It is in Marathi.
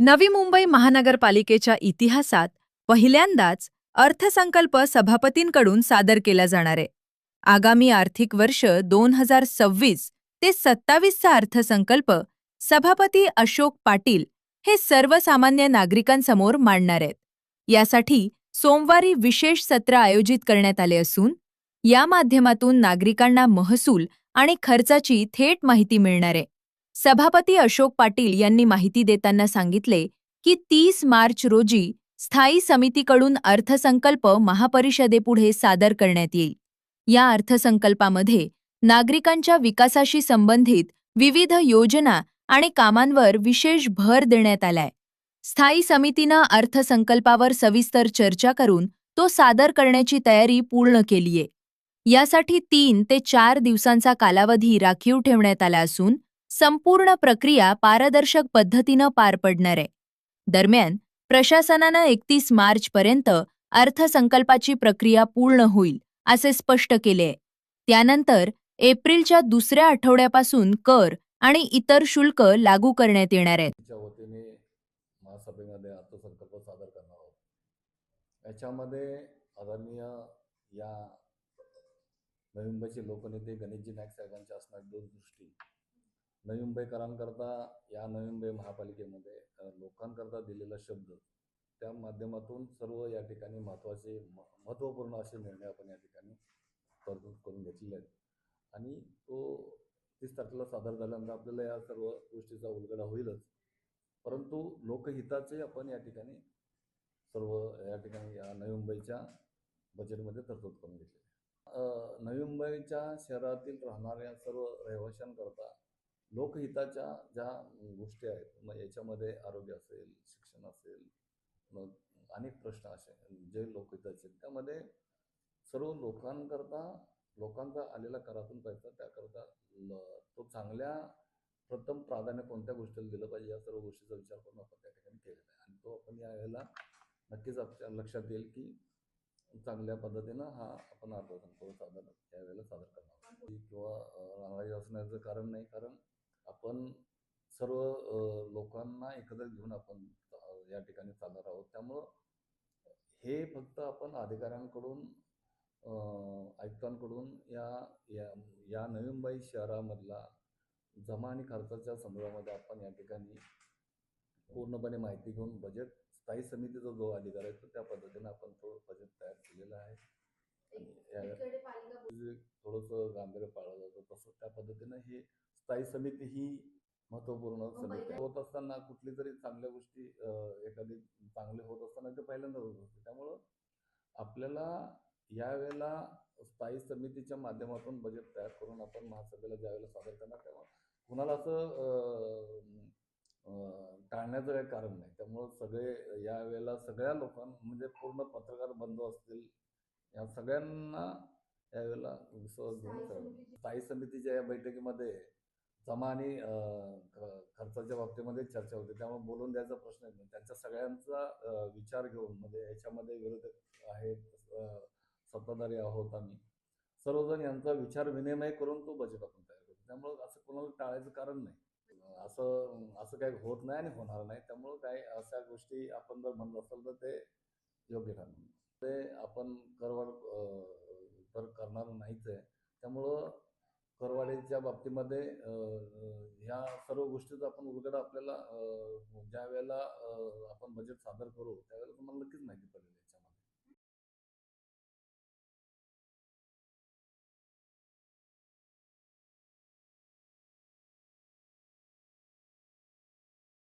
नवी मुंबई महानगरपालिकेच्या इतिहासात पहिल्यांदाच अर्थसंकल्प सभापतींकडून सादर केला जाणार आहे. आगामी आर्थिक वर्ष 2026 ते 27चा अर्थसंकल्प सभापती अशोक पाटील हे सर्वसामान्य नागरिकांसमोर मांडणार आहेत. यासाठी सोमवारी विशेष सत्र आयोजित करण्यात आले असून या माध्यमातून नागरिकांना महसूल आणि खर्चाची थेट माहिती मिळणार आहे. सभापती अशोक पाटील यांनी माहिती देताना सांगितले की 30 मार्च रोजी स्थायी समितीकडून अर्थसंकल्प महापरिषदेपुढे सादर करण्यात येईल. या अर्थसंकल्पामध्ये नागरिकांच्या विकासाशी संबंधित विविध योजना आणि कामांवर विशेष भर देण्यात आलाय. स्थायी समितीनं अर्थसंकल्पावर सविस्तर चर्चा करून तो सादर करण्याची तयारी पूर्ण केलीये. यासाठी 3 ते 4 दिवसांचा कालावधी राखीव ठेवण्यात आला असून संपूर्ण प्रक्रिया पारदर्शक पद्धतीनं पार पडणार आहे. दरम्यान, प्रशासनानं 31 मार्चपर्यंत अर्थसंकल्पाची प्रक्रिया पूर्ण होईल असे स्पष्ट केले. त्यानंतर एप्रिलच्या दुसऱ्या आठवड्यापासून कर आणि इतर शुल्क लागू करण्यात येणार आहेत. च्या वतीने महासभेमध्ये अर्थसंकल्प सादर करणार आहोत. याच्यामध्ये आदरणीय या नवी मुंबईचे लोकनेते गणेशजी नाईक साहेबांच्या असणार दूरदृष्टी नवी मुंबईकरांकरता या नवी मुंबई महापालिकेमध्ये लोकांकरता दिलेला शब्द त्या माध्यमातून सर्व या ठिकाणी महत्त्वपूर्ण असे निर्णय आपण या ठिकाणी तरतूद करून घेतलेले आहेत आणि तो 30 तारखेला सादर झाल्यानंतर आपल्याला या सर्व गोष्टीचा उलगडा होईलच. परंतु लोकहिताचे आपण या ठिकाणी या नवी मुंबईच्या बजेटमध्ये तरतूद करून घेतली. नवी मुंबईच्या शहरातील राहणाऱ्या सर्व रहिवाशांकरता लोकहिताच्या ज्या गोष्टी आहेत, मग याच्यामध्ये आरोग्य असेल, शिक्षण असेल, मग अनेक प्रश्न असे जे लोकहिताचे, त्यामध्ये सर्व लोकांचा आलेला करातून पैसा त्याकरता तो चांगल्या प्रथम प्राधान्य कोणत्या गोष्टीला दिलं पाहिजे या सर्व गोष्टीचा विचार करून आपण त्या ठिकाणी केलेला आहे आणि तो आपण यावेळेला नक्कीच आपल्या लक्षात येईल की चांगल्या पद्धतीनं हा आपण अर्थसंकल्प यावेळेला सादर करणार किंवा नाराजी असण्याचं कारण नाही, कारण आपण सर्व लोकांना एकत्र घेऊन आपण या ठिकाणी चालणार आहोत. त्यामुळं हे फक्त आपण अधिकाऱ्यांकडून आयुक्तांकडून या नवी मुंबई शहरामधला जमा आणि खर्चाच्या संदर्भामध्ये आपण या ठिकाणी पूर्णपणे माहिती घेऊन बजेट स्थायी समितीचा जो अधिकार आहे तो त्या पद्धतीने आपण तो बजेट तयार केलेला आहे. थोडंसं गांभीर्य पाळलं जातं तसं त्या पद्धतीनं ही स्थायी समिती ही महत्त्वपूर्ण समिती होत असताना कुठली तरी चांगल्या गोष्टी एखादी चांगले होत असताना ते पहिल्यांदा होत असते. त्यामुळं आपल्याला यावेळेला स्थायी समितीच्या माध्यमातून बजेट तयार करून आपण महासभेला ज्यावेळेला सादर करणार तेव्हा कुणाला असं टाळण्याचं काही कारण नाही. त्यामुळं सगळे यावेळेला सगळ्या लोकांना म्हणजे पूर्ण पत्रकार बंधू असतील या सगळ्यांना यावेळेला विश्वास घेऊन स्थायी समितीच्या या बैठकीमध्ये जमा आणि खर्चाच्या बाबतीमध्ये चर्चा होते. त्यामुळे बोलून द्यायचा प्रश्न नाही. त्यांच्या सगळ्यांचा विचार घेऊन म्हणजे याच्यामध्ये विरोधक आहेत, सत्ताधारी आहोत, आम्ही सर्वजण यांचा विचार विनिमय करून तो बजेट आपण तयार करतो. त्यामुळं असं कोणाला टाळायचं कारण नाही. असं काही होत नाही आणि होणार नाही. त्यामुळं काही अशा गोष्टी आपण जर म्हणत असाल तर ते योग्य ठरणार. ते आपण करवाढ तर करणार नाहीच आहे. त्यामुळं करवाढीच्या बाबतीमध्ये ह्या सर्व गोष्टीचा आपण उलगडा आपल्याला ज्या वेळेला आपण बजेट सादर करू त्यावेळेला तुम्हाला नक्कीच माहिती पडेल.